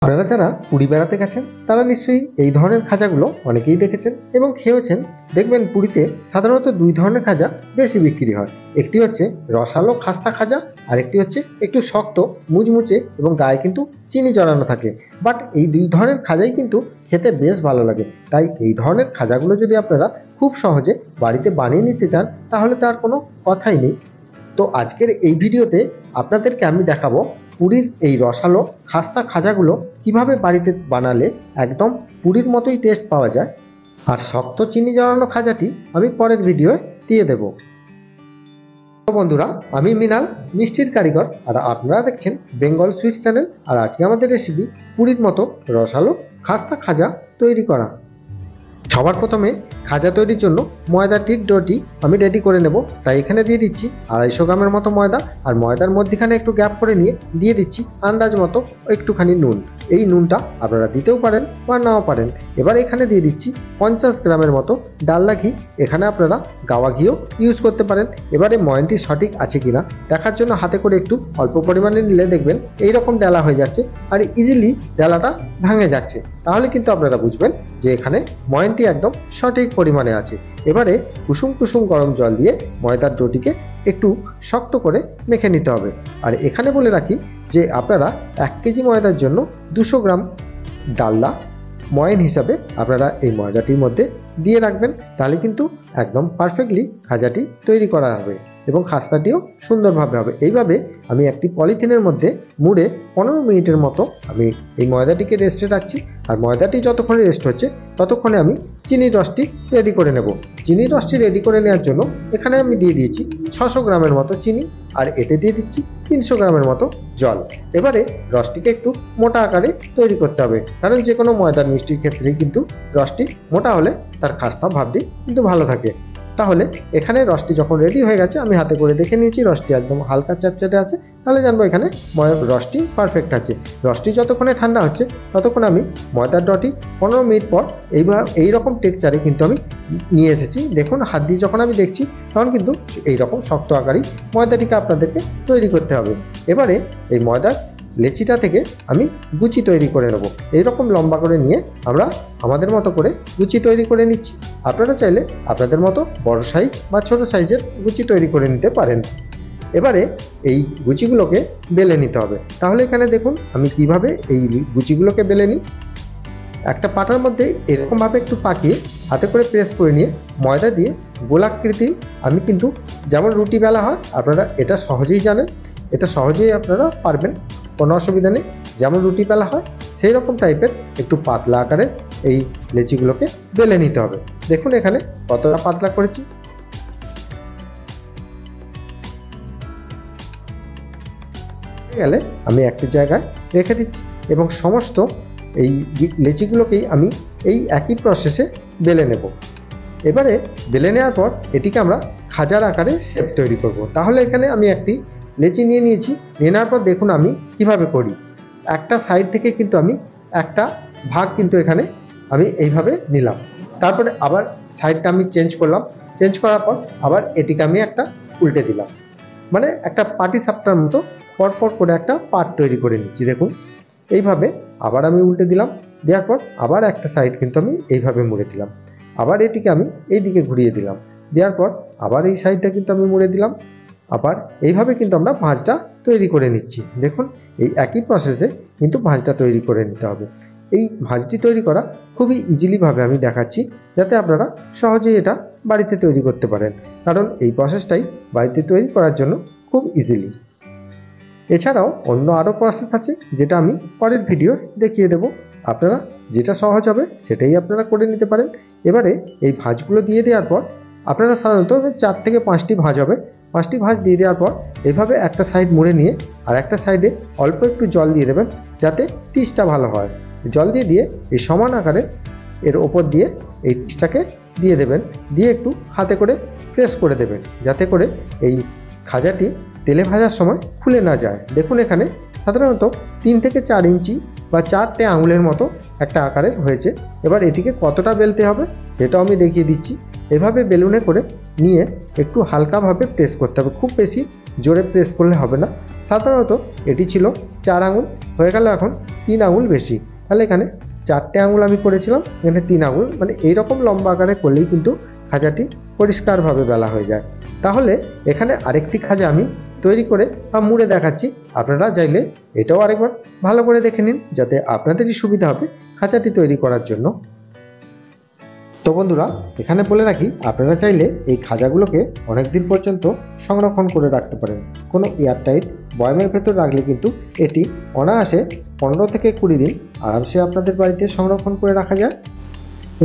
আপনারা যারা পুরী বেড়াতে গেছেন তারা নিশ্চয়ই এই ধরনের খাজাগুলো অনেকেই দেখেছেন এবং খেয়েছেন। দেখবেন পুরীতে সাধারণত দুই ধরনের খাজা বেশি বিক্রি হয়। একটি হচ্ছে রসালো খাস্তা খাজা, আর একটি হচ্ছে একটু শক্ত মুচমুচে এবং গায়ে কিন্তু চিনি জড়ানো থাকে। বাট এই দুই ধরনের খাজাই কিন্তু খেতে বেশ ভালো লাগে। তাই এই ধরনের খাজাগুলো যদি আপনারা খুব সহজে বাড়িতে বানিয়ে নিতে চান তাহলে তার কোনো কথাই নেই। তো আজকের এই ভিডিওতে আপনাদেরকে আমি দেখাবো পুরীর এই রসালো খাস্তা খাজাগুলো কিভাবে বাড়িতে বানালে একদম পুরীর মতোই টেস্ট পাওয়া যায়। আর শক্ত চিনি জড়ানো খাজাটি আমি পরের ভিডিওয়ে দিয়ে দেব। তো বন্ধুরা, আমি মৃণাল, মিষ্টির কারিগর, আর আপনারা দেখছেন বেঙ্গল সুইটস চ্যানেল। আর আজকে আমাদের রেসিপি পুরীর মতো রসালো খাস্তা খাজা তৈরি করা। সবার প্রথমে খাজা তৈরির জন্য ময়দার ঠিক ডোটি আমি রেডি করে নেব। তাই এখানে দিয়ে দিচ্ছি 250 গ্রামের মতো ময়দা, আর ময়দার মধ্যখানে একটু গ্যাপ করে নিয়ে দিয়ে দিচ্ছি আন্দাজ মতো একটুখানি নুন। এই নুনটা আপনারা দিতেও পারেন বা নাও পারেন। এবার এখানে দিয়ে দিচ্ছি 50 গ্রামের মতো ডালডা ঘি। এখানে আপনারা গাওয়া ঘিও ইউজ করতে পারেন। এবারে ময়নটি সঠিক আছে কিনা দেখার জন্য হাতে করে একটু অল্প পরিমাণে নিলে দেখবেন এইরকম ডালা হয়ে যাচ্ছে আর ইজিলি ডালাটা ভাঙে যাচ্ছে। তাহলে কিন্তু আপনারা বুঝবেন যে এখানে ময়নটি একদম সঠিক পরিমাণে আছে। এবারে কুসুম কুসুম গরম জল দিয়ে ময়দার ডোটিকে একটু শক্ত করে মেখে নিতে হবে। আর এখানে বলে রাখি যে আপনারা 1 কেজি ময়দার জন্য 200 গ্রাম ডালডা ময়ন হিসাবে আপনারা এই ময়দাটির মধ্যে দিয়ে রাখবেন। তাহলে কিন্তু একদম পারফেক্টলি খাজাটি তৈরি করা হবে এবং খাস্তাটিও সুন্দরভাবে হবে। এইভাবে আমি একটি পলিথিনের মধ্যে মুড়ে 15 মিনিটের মতো আমি এই ময়দাটিকে রেস্টে রাখছি। আর ময়দাটি যতক্ষণে রেস্ট হচ্ছে ততক্ষণে আমি চিনির রসটি রেডি করে নেব। চিনির রসটি রেডি করে নেওয়ার জন্য এখানে আমি দিয়ে দিয়েছি 600 গ্রামের মতো চিনি, আর এতে দিয়ে দিচ্ছি 300 গ্রামের মতো জল। এবারে রসটিকে একটু মোটা আকারে তৈরি করতে হবে, কারণ যে কোনো ময়দার মিষ্টির ক্ষেত্রেই কিন্তু রসটি মোটা হলে তার খাস্তা ভাবটি কিন্তু ভালো থাকে। তাহলে এখানে রসটি যখন রেডি হয়ে গেছে, আমি হাতে করে দেখে নিয়েছি রসটি একদম হালকা চ্যাটচ্যাটে আছে, তাহলে জানবো এখানে রসটি পারফেক্ট আছে। রসটি যতক্ষণে ঠান্ডা হচ্ছে ততক্ষণ আমি ময়দার ডটি 15 মিনিট পর এইরকম টেক্সচারে কিন্তু আমি নিয়ে এসেছি। দেখুন হাত দিয়ে যখন আমি দেখছি তখন কিন্তু এইরকম শক্ত আকারেই ময়দাটিকে আপনাদেরকে তৈরি করতে হবে। এবারে এই ময়দার লেচিটা থেকে আমি গুচি তৈরি করে নেব। এইরকম লম্বা করে নিয়ে আমরা আমাদের মতো করে গুচি তৈরি করে নিচ্ছি। আপনারা চাইলে আপনাদের মতো বড় সাইজ বা ছোট সাইজের গুচি তৈরি করে নিতে পারেন। এবারে এই গুচিগুলোকে বেলে নিতে হবে। তাহলে এখানে দেখুন আমি কিভাবে এই গুচিগুলোকে বেলে নিই। একটা পাটার মধ্যে এরকমভাবে একটু পাকিয়ে হাতে করে প্রেস করে নিয়ে ময়দা দিয়ে গোলাকৃতি আমি কিন্তু যেমন রুটি বেলা হয়, আপনারা এটা সহজেই জানেন, এটা সহজেই আপনারা পারবেন, কোনো অসুবিধা নেই। যেমন রুটি বেলা হয় সেই রকম টাইপের একটু পাতলা আকারে এই লেচিগুলোকে বেলে নিতে হবে। দেখুন এখানে কতটা পাতলা করেছি। গেলে আমি একটি জায়গায় রেখে দিচ্ছি এবং সমস্ত এই লেচিগুলোকেই আমি এই একই প্রসেসে বেলে নেব। এবারে বেলে নেওয়ার পর এটিকে আমরা খাজার আকারে শেপ তৈরি করব। তাহলে এখানে আমি একটি লেচি নিয়ে নিয়েছি। নিয়ে নেওয়ার পর দেখুন আমি কিভাবে করি। একটা সাইড থেকে কিন্তু আমি একটা ভাগ কিন্তু এখানে আমি এইভাবে নিলাম। তারপরে আবার সাইডটা আমি চেঞ্জ করলাম। চেঞ্জ করার পর আবার এটিকে আমি একটা উল্টে দিলাম, মানে একটা পাটি সাপটার মতো পরপর করে একটা পার্ট তৈরি করে নিচ্ছি। দেখুন এইভাবে আবার আমি উল্টে দিলাম। দেওয়ার পর আবার একটা সাইড কিন্তু আমি এইভাবে মুড়ে দিলাম। আবার এটিকে আমি এই দিকে ঘুরিয়ে দিলাম। দেওয়ার পর আবার এই সাইডটা কিন্তু আমি মুড়ে দিলাম। আবার এইভাবে কিন্তু আমরা ভাঁজটা তৈরি করে নিচ্ছি। দেখুন এই একই প্রসেসে কিন্তু ভাঁজটা তৈরি করে নিতে হবে। এই ভাঁজটি তৈরি করা খুবই ইজিলিভাবে আমি দেখাচ্ছি, যাতে আপনারা সহজেই এটা বাড়িতে তৈরি করতে পারেন, কারণ এই প্রসেসটাই বাড়িতে তৈরি করার জন্য খুব ইজিলি। এছাড়াও অন্য আরও প্রসেস আছে যেটা আমি পরের ভিডিও দেখিয়ে দেব। আপনারা যেটা সহজ হবে সেটাই আপনারা করে নিতে পারেন। এবারে এই ভাঁজগুলো দিয়ে দেওয়ার পর আপনারা সাধারণত 4 থেকে 5টি ভাঁজ হবে। 5টি ভাঁজ দিয়ে দেওয়ার পর এইভাবে একটা সাইড মুড়ে নিয়ে আর একটা সাইডে অল্প একটু জল দিয়ে দেবেন, যাতে টিসটা ভালো হয়। জল দিয়ে এই সমান আকারে এর ওপর দিয়ে এই টিসটাকে দিয়ে দেবেন। দিয়ে একটু হাতে করে প্রেস করে দেবেন, যাতে করে এই খাজাটি তেলে ভাজার সময় খুলে না যায়। দেখুন এখানে সাধারণত 3 থেকে 4 ইঞ্চি বা 4টে আঙুলের মতো একটা আকারের হয়েছে। এবার এটিকে কতটা বেলতে হবে সেটাও আমি দেখিয়ে দিচ্ছি। এভাবে বেলুনে করে নিয়ে একটু হালকাভাবে প্রেস করতে হবে, খুব বেশি জোরে প্রেস করলে হবে না। সাধারণত এটি ছিল 4 আঙুল, হয়ে গেল এখন 3 আঙুল বেশি। তাহলে এখানে 4টে আঙুল আমি করেছিলাম, এখানে 3 আঙুল, মানে এইরকম লম্বা আকারে করলেই কিন্তু খাজাটি পরিষ্কারভাবে বেলা হয়ে যায়। তাহলে এখানে আরেকটি খাজা আমি তৈরি করে বা মুড়ে দেখাচ্ছি। আপনারা চাইলে এটাও আরেকবার ভালো করে দেখে নিন, যাতে আপনাদেরই সুবিধা হবে খাঁচাটি তৈরি করার জন্য। তো বন্ধুরা, এখানে বলে রাখি, আপনারা চাইলে এই খাজাগুলোকে অনেক দিন পর্যন্ত সংরক্ষণ করে রাখতে পারেন। কোনো এয়ারটাইট বয়ামের ভেতর রাখলে কিন্তু এটি অনায়াসে 15 থেকে 20 দিন আরামসে আপনাদের বাড়িতে সংরক্ষণ করে রাখা যায়।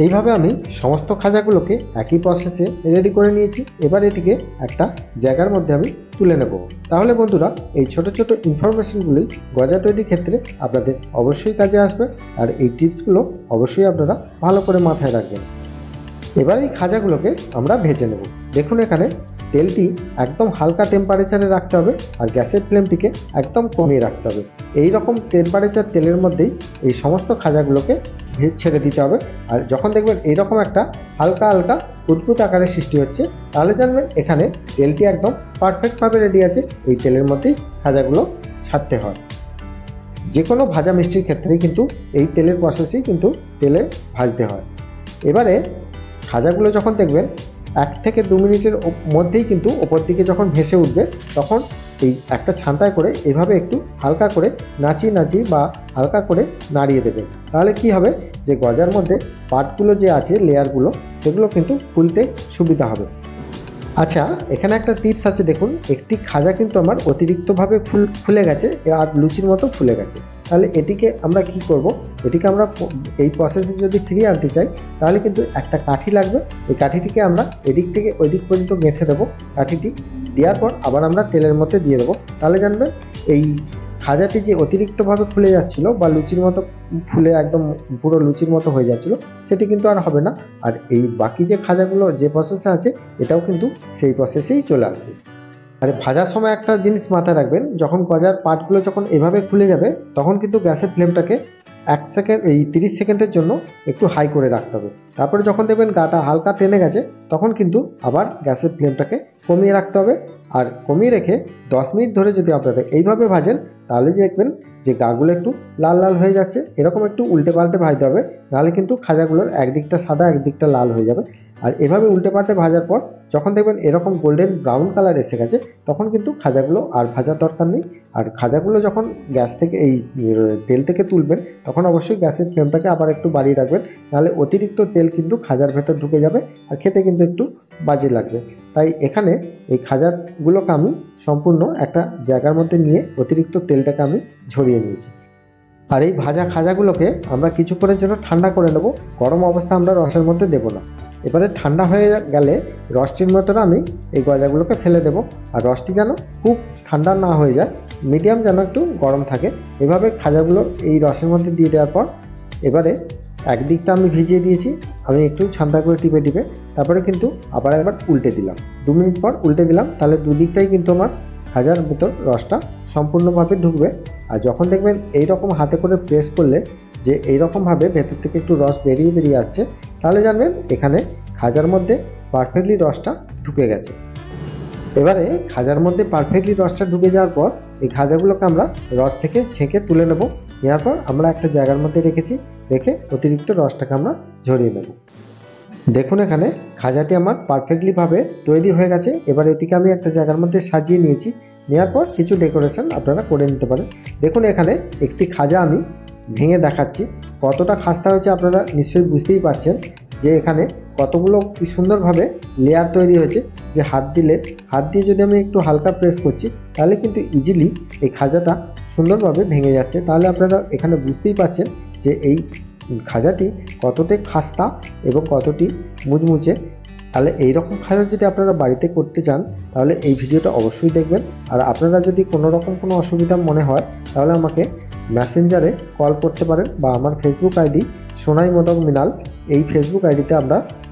এইভাবে আমি সমস্ত খাজাগুলোকে একই প্রসেসে রেডি করে নিয়েছি। এবার এটিকে একটা জায়গার মধ্যে আমি তুলে নেব। তাহলে বন্ধুরা, এই ছোট ছোট ইনফরমেশনগুলোই গজা তৈরির ক্ষেত্রে আপনাদের অবশ্যই কাজে আসবে, আর এই টিপসগুলো অবশ্যই আপনারা ভালো করে মাথায় রাখবেন। এবার এই খাজাগুলোকে আমরা ভেজে নেব। দেখুন, এখানে তেলটি একদম হালকা টেম্পারেচারে রাখতে হবে, আর গ্যাসের ফ্লেমটিকে একদম কমিয়ে রাখতে হবে। এই রকম টেম্পারেচার তেলের মধ্যেই এই সমস্ত খাজাগুলোকে ছেড়ে দিতে হবে। আর যখন দেখবেন এইরকম একটা হালকা হালকা উদ্ভূত আকারের সৃষ্টি হচ্ছে, তাহলে জানবেন এখানে তেলটি একদম পারফেক্টভাবে রেডি আছে। এই তেলের মধ্যেই খাজাগুলো ছাড়তে হয়। যে কোনো ভাজা মিষ্টির ক্ষেত্রেই কিন্তু এই তেলের প্রসেসেই কিন্তু তেলে ভাজতে হয়। এবারে খাজাগুলো যখন দেখবেন 1 থেকে 2 মিনিটের মধ্যেই কিন্তু ওপর দিকে যখন ভেসে উঠবে, তখন এই একটা ছান্তায় করে এভাবে একটু হালকা করে নাচিয়ে বা হালকা করে নাড়িয়ে দেবেন। তাহলে কি হবে, যে গজার মধ্যে পার্টগুলো যে আছে, লেয়ারগুলো, সেগুলো কিন্তু ফুলতে সুবিধা হবে। আচ্ছা, এখানে একটা টিপস আছে। দেখুন, একটি খাজা কিন্তু আমার অতিরিক্তভাবে ফুলে গেছে, আর লুচির মতো ফুলে গেছে। তাহলে এটিকে আমরা কি করব, এটিকে আমরা এই প্রসেসে যদি ফিরিয়ে আনতে চাই, তাহলে কিন্তু একটা কাঠি লাগবে। এই কাঠিটিকে আমরা এদিক থেকে ওই দিক পর্যন্ত গেঁথে দেবো। কাঠিটি দেওয়ার পর আবার আমরা তেলের মধ্যে দিয়ে দেবো। তাহলে জানবেন এই খাজাটি যে অতিরিক্তভাবে ফুলে যাচ্ছিল বা লুচির মতো ফুলে একদম পুরো লুচির মতো হয়ে যাচ্ছিল, সেটি কিন্তু আর হবে না। আর এই বাকি যে খাজাগুলো যে প্রসেসে আছে, এটাও কিন্তু সেই প্রসেসেই চলে আসবে। আর ভাজার সময় একটা জিনিস মাথায় রাখবেন, যখন গজার পার্টগুলো যখন এভাবে খুলে যাবে, তখন কিন্তু গ্যাসের ফ্লেমটাকে 30 সেকেন্ডের জন্য একটু হাই করে রাখতে হবে। তারপরে যখন দেখবেন গাটা হালকা টেনে গেছে, তখন কিন্তু আবার গ্যাসের ফ্লেমটাকে কমিয়ে রাখতে হবে। আর কমিয়ে রেখে 10 মিনিট ধরে যদি আপনারা এইভাবে ভাজেন, তাহলে দেখবেন যে গাগুলো একটু লাল লাল হয়ে যাচ্ছে। এরকম একটু উল্টে পাল্টে ভাজতে হবে, নাহলে কিন্তু খাজাগুলোর একদিকটা সাদা একদিকটা লাল হয়ে যাবে। আর এভাবে উল্টে পাল্টে ভাজার পর যখন দেখবেন এরকম গোল্ডেন ব্রাউন কালার এসে গেছে, তখন কিন্তু খাজাগুলো আর ভাজার দরকার নেই। আর খাজাগুলো যখন গ্যাস থেকে এই তেল থেকে তুলবেন, তখন অবশ্যই গ্যাসের ফ্লেমটাকে আবার একটু বাড়িয়ে রাখবেন, নাহলে অতিরিক্ত তেল কিন্তু খাজার ভেতর ঢুকে যাবে আর খেতে কিন্তু একটু বাজে লাগবে। তাই এখানে এই খাজাগুলোকে আমি সম্পূর্ণ একটা জায়গার মধ্যে নিয়ে অতিরিক্ত তেলটাকে আমি ঝরিয়ে নিয়েছি। আর এই ভাজা খাজাগুলোকে আমরা কিছুক্ষণের জন্য ঠান্ডা করে নেব। গরম অবস্থা আমরা রসের মধ্যে দেব না। এবারে ঠান্ডা হয়ে গেলে রসটির মতো আমি এই গজাগুলোকে ফেলে দেব। আর রসটি যেন খুব ঠান্ডা না হয়ে যায়, মিডিয়াম যেন একটু গরম থাকে। এভাবে খাজাগুলো এই রসের মধ্যে দিয়ে দেওয়ার পর এবারে একদিকটা আমি ভিজিয়ে দিয়েছি, আমি একটু ঠান্ডা করে টিপে তারপরে কিন্তু আবার একবার উল্টে দিলাম। 2 মিনিট পর উল্টে দিলাম, তাহলে দুদিকটাই কিন্তু আমার খাজার ভেতর রসটা সম্পূর্ণভাবে ঢুকবে। আর যখন দেখবেন এই রকম হাতে করে প্রেস করলে যে এইরকমভাবে ভেতর থেকে একটু রস বেরিয়ে আসছে, তাহলে জানবেন এখানে খাজার মধ্যে পারফেক্টলি রসটা ঢুকে গেছে। এবারে খাজার মধ্যে পারফেক্টলি রসটা ঢুকে যাওয়ার পর এই খাজাগুলোকে আমরা রস থেকে ছেঁকে তুলে নেব। নেওয়ার পর আমরা একটা জায়গার মধ্যে রেখে অতিরিক্ত রসটাকে আমরা ঝরিয়ে নেব। দেখুন, এখানে খাজাটি আমার পারফেক্টলিভাবে তৈরি হয়ে গেছে। এবার এটিকে আমি একটা জায়গার মধ্যে সাজিয়ে নিয়েছি। নেওয়ার পর কিছু ডেকোরেশন আপনারা করে নিতে পারেন। দেখুন, এখানে একটি খাজা আমি ভেঙে দেখাচ্ছি। কতটা খাস্তা হয়েছে আপনারা নিশ্চয়ই বুঝতেই পারছেন, যে এখানে কতগুলো কি সুন্দরভাবে লেয়ার তৈরি হয়েছে। যে হাত দিয়ে যদি আমি একটু হালকা প্রেস করছি, তাহলে কিন্তু ইজিলি এই খাজাটা সুন্দরভাবে ভেঙে যাচ্ছে। তাহলে আপনারা এখানে বুঝতেই পারছেন যে এই খাজাটি কতটাই খাস্তা এবং কতটি মুচমুচে। তাহলে এইরকম খাজা যদি আপনারা বাড়িতে করতে চান, তাহলে এই ভিডিওটা অবশ্যই দেখবেন। আর আপনারা যদি কোনো অসুবিধা মনে হয়, তাহলে আমাকে মেসেঞ্জারে কল করতে পারেন, বা আমার ফেসবুক আইডি সোনাই মোদক মৃণাল, এই ফেসবুক আইডিতে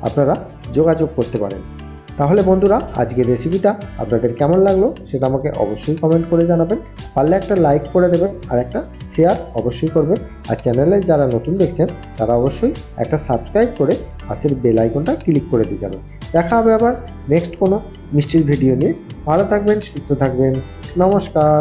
আপনারা যোগাযোগ করতে পারেন। তাহলে বন্ধুরা, আজকের রেসিপিটা আপনাদের কেমন লাগলো সেটা আমাকে অবশ্যই কমেন্ট করে জানাবেন। পারলে একটা লাইক করে দেবেন, আর একটা শেয়ার অবশ্যই করবেন। আর চ্যানেলে যারা নতুন দেখছেন, তারা অবশ্যই একটা সাবস্ক্রাইব করে পাশের বেল আইকনটা ক্লিক করে দিয়ে যাবেন। দেখা হবে আবার নেক্সট কোনো মিষ্টির ভিডিও নিয়ে। ভালো থাকবেন, সুস্থ থাকবেন। নমস্কার।